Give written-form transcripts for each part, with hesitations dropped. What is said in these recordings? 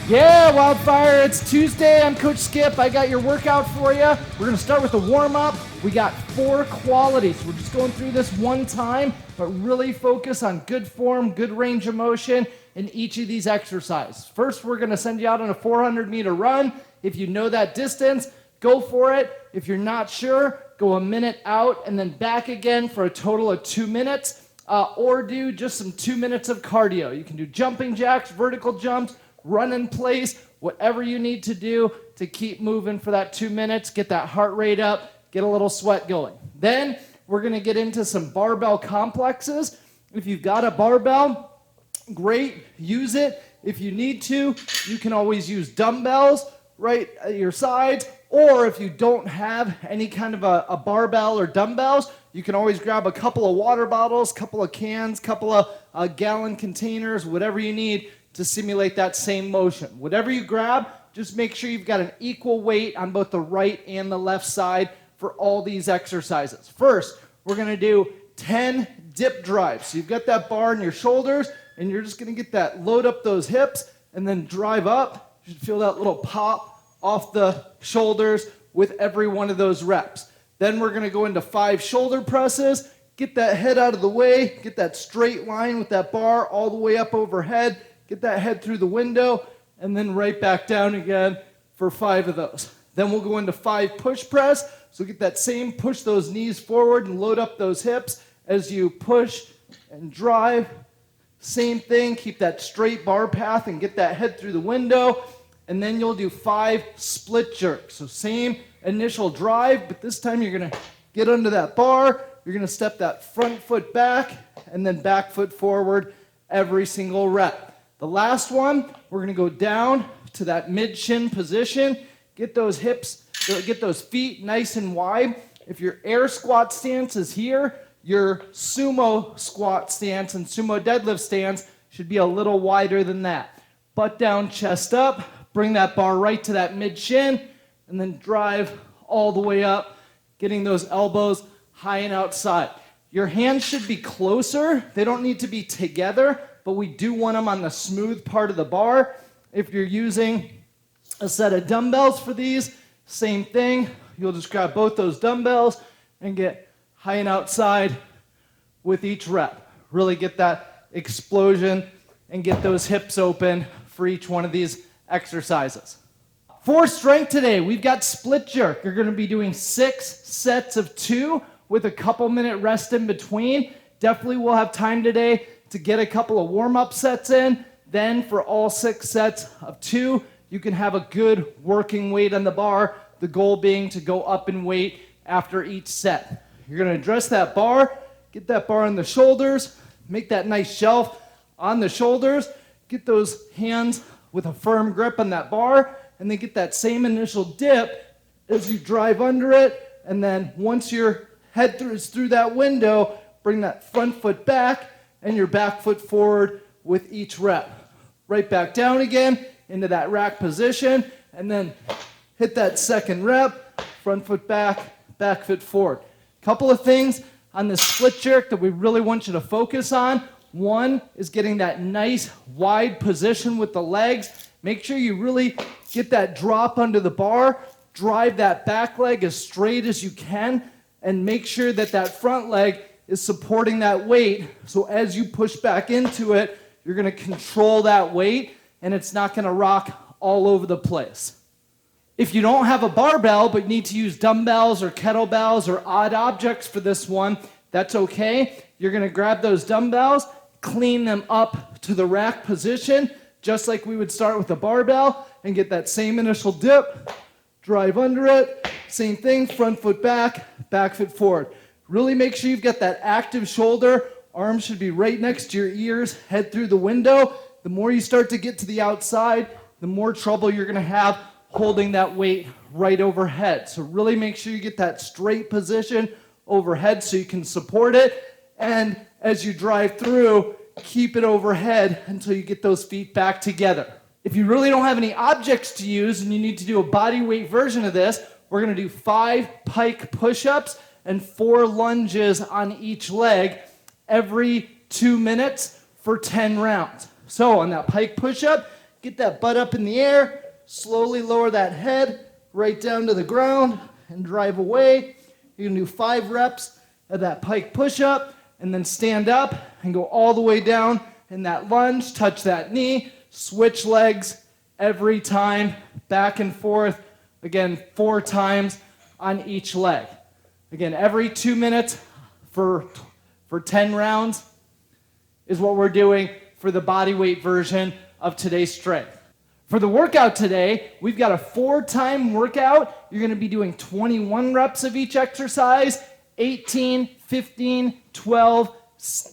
Yeah, Wildfire, it's Tuesday. I'm Coach Skip. I got your workout for you. We're going to start with the warm-up. We got 4 qualities. We're just going through this one time, but really focus on good form, good range of motion in each of these exercises. First, we're going to send you out on a 400-meter run. If you know that distance, go for it. If you're not sure, go a minute out and then back again for a total of 2 minutes, or do just some 2 minutes of cardio. You can do jumping jacks, vertical jumps, run in place, whatever you need to do to keep moving for that 2 minutes, get that heart rate up, get a little sweat going. Then we're going to get into some barbell complexes. If you've got a barbell, great, use it. If you need to, you can always use dumbbells right at your sides, or if you don't have any kind of a barbell or dumbbells, you can always grab a couple of water bottles, couple of cans, couple of gallon containers, whatever you need to simulate that same motion. Whatever you grab, just make sure you've got an equal weight on both the right and the left side for all these exercises. First, we're gonna do 10 dip drives. So you've got that bar in your shoulders, and you're just gonna get that, load up those hips, and then drive up. You should feel that little pop off the shoulders with every one of those reps. Then we're gonna go into 5 shoulder presses. Get that head out of the way, get that straight line with that bar all the way up overhead. Get that head through the window, and then right back down again for 5 of those. Then we'll go into 5 push press. So get that same, push those knees forward and load up those hips as you push and drive. Same thing, keep that straight bar path and get that head through the window. And then you'll do 5 split jerks. So same initial drive, but this time you're gonna get under that bar. You're gonna step that front foot back and then back foot forward every single rep. The last one, we're gonna go down to that mid-shin position, get those hips, get those feet nice and wide. If your air squat stance is here, your sumo squat stance and sumo deadlift stance should be a little wider than that. Butt down, chest up, bring that bar right to that mid-shin, and then drive all the way up, getting those elbows high and outside. Your hands should be closer. They don't need to be together, but we do want them on the smooth part of the bar. If you're using a set of dumbbells for these, same thing. You'll just grab both those dumbbells and get high and outside with each rep. Really get that explosion and get those hips open for each one of these exercises. For strength today, we've got split jerk. You're gonna be doing 6 sets of 2 with a couple minute rest in between. Definitely we'll have time today to get a couple of warm-up sets in. Then for all 6 sets of 2, you can have a good working weight on the bar, the goal being to go up in weight after each set. You're gonna address that bar, get that bar on the shoulders, make that nice shelf on the shoulders, get those hands with a firm grip on that bar, and then get that same initial dip as you drive under it, and then once your head is through that window, bring that front foot back, and your back foot forward with each rep. Right back down again into that rack position, and then hit that second rep, front foot back, back foot forward. Couple of things on this split jerk that we really want you to focus on. One is getting that nice wide position with the legs. Make sure you really get that drop under the bar, drive that back leg as straight as you can, and make sure that that front leg is supporting that weight, so as you push back into it, you're gonna control that weight, and it's not gonna rock all over the place. If you don't have a barbell, but need to use dumbbells or kettlebells or odd objects for this one, that's okay. You're gonna grab those dumbbells, clean them up to the rack position, just like we would start with a barbell, and get that same initial dip, drive under it, same thing, front foot back, back foot forward. Really make sure you've got that active shoulder. Arms should be right next to your ears, head through the window. The more you start to get to the outside, the more trouble you're gonna have holding that weight right overhead. So really make sure you get that straight position overhead so you can support it. And as you drive through, keep it overhead until you get those feet back together. If you really don't have any objects to use and you need to do a body weight version of this, we're gonna do 5 pike push-ups and 4 lunges on each leg every 2 minutes for 10 rounds. So on that pike push-up, Get that butt up in the air, slowly lower that head right down to the ground and drive away. You can do 5 reps of that pike push-up and then stand up and go all the way down in that lunge, touch that knee, switch legs every time, back and forth, again, 4 times on each leg. Again, every 2 minutes for 10 rounds is what we're doing for the body weight version of today's strength. For the workout today, we've got a 4-time workout. You're going to be doing 21 reps of each exercise, 18, 15, 12,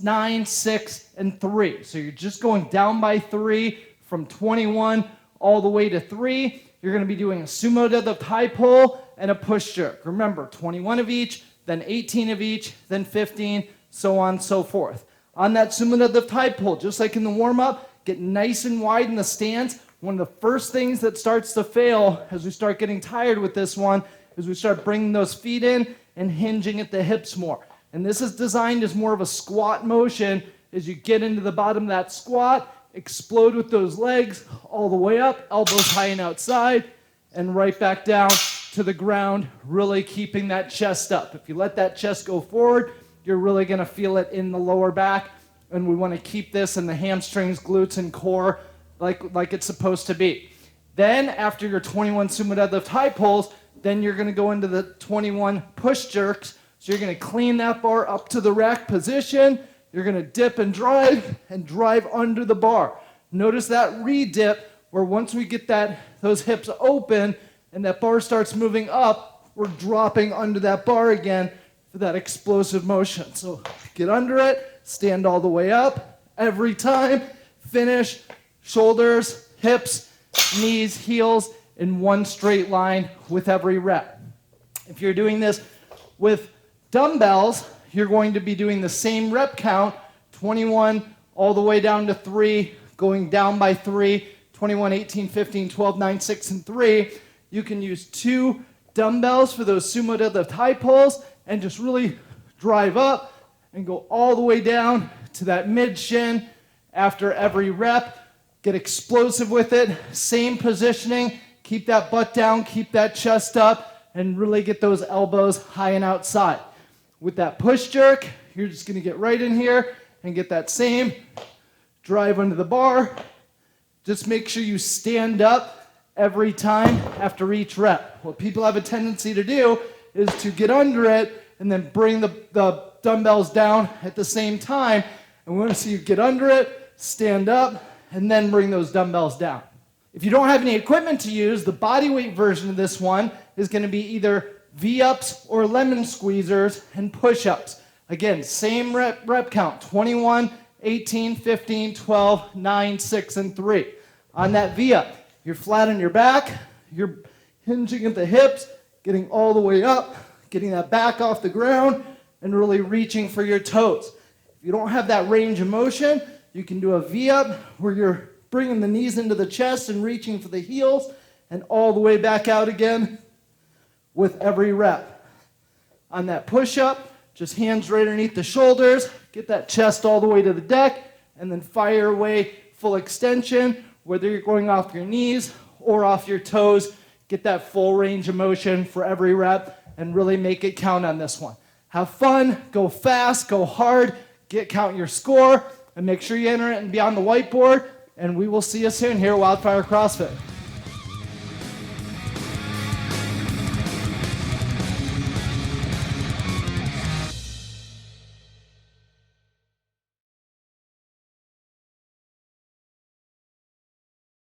9, 6, and 3. So you're just going down by 3 from 21 all the way to 3. You're going to be doing a sumo deadlift high pull and a push jerk. Remember, 21 of each, then 18 of each, then 15, so on and so forth. On that sumo deadlift high pull, just like in the warm-up, get nice and wide in the stance. One of the first things that starts to fail as we start getting tired with this one is we start bringing those feet in and hinging at the hips more. And this is designed as more of a squat motion. As you get into the bottom of that squat, explode with those legs all the way up, elbows high and outside, and right back down to the ground, really keeping that chest up. If you let that chest go forward, you're really going to feel it in the lower back, and we want to keep this in the hamstrings, glutes, and core like it's supposed to be. Then, after your 21 sumo deadlift high pulls, then you're going to go into the 21 push jerks. So you're going to clean that bar up to the rack position. You're going to dip and drive under the bar. Notice that re-dip, where once we get those hips open and that bar starts moving up, we're dropping under that bar again for that explosive motion. So get under it, stand all the way up every time, finish shoulders, hips, knees, heels in one straight line with every rep. If you're doing this with dumbbells, you're going to be doing the same rep count, 21 all the way down to 3, going down by 3, 21, 18, 15, 12, 9, 6, and 3. You can use 2 dumbbells for those sumo deadlift high pulls and just really drive up and go all the way down to that mid shin after every rep. Get explosive with it, same positioning, keep that butt down, keep that chest up, and really get those elbows high and outside. With that push jerk, you're just going to get right in here and get that same drive under the bar. Just make sure you stand up every time after each rep. What people have a tendency to do is to get under it and then bring the dumbbells down at the same time. And we want to see you get under it, stand up, and then bring those dumbbells down. If you don't have any equipment to use, the body weight version of this one is going to be either V-ups or lemon squeezers and push-ups. Again, same rep count, 21, 18, 15, 12, 9, 6, and 3. On that V-up, you're flat on your back, you're hinging at the hips, getting all the way up, getting that back off the ground, and really reaching for your toes. If you don't have that range of motion, you can do a V-up where you're bringing the knees into the chest and reaching for the heels and all the way back out again with every rep. On that push-up, just hands right underneath the shoulders, get that chest all the way to the deck, and then fire away full extension, whether you're going off your knees or off your toes. Get that full range of motion for every rep and really make it count on this one. Have fun, go fast, go hard, count your score, and make sure you enter it and be on the whiteboard, and we will see you soon here at WildFire CrossFit.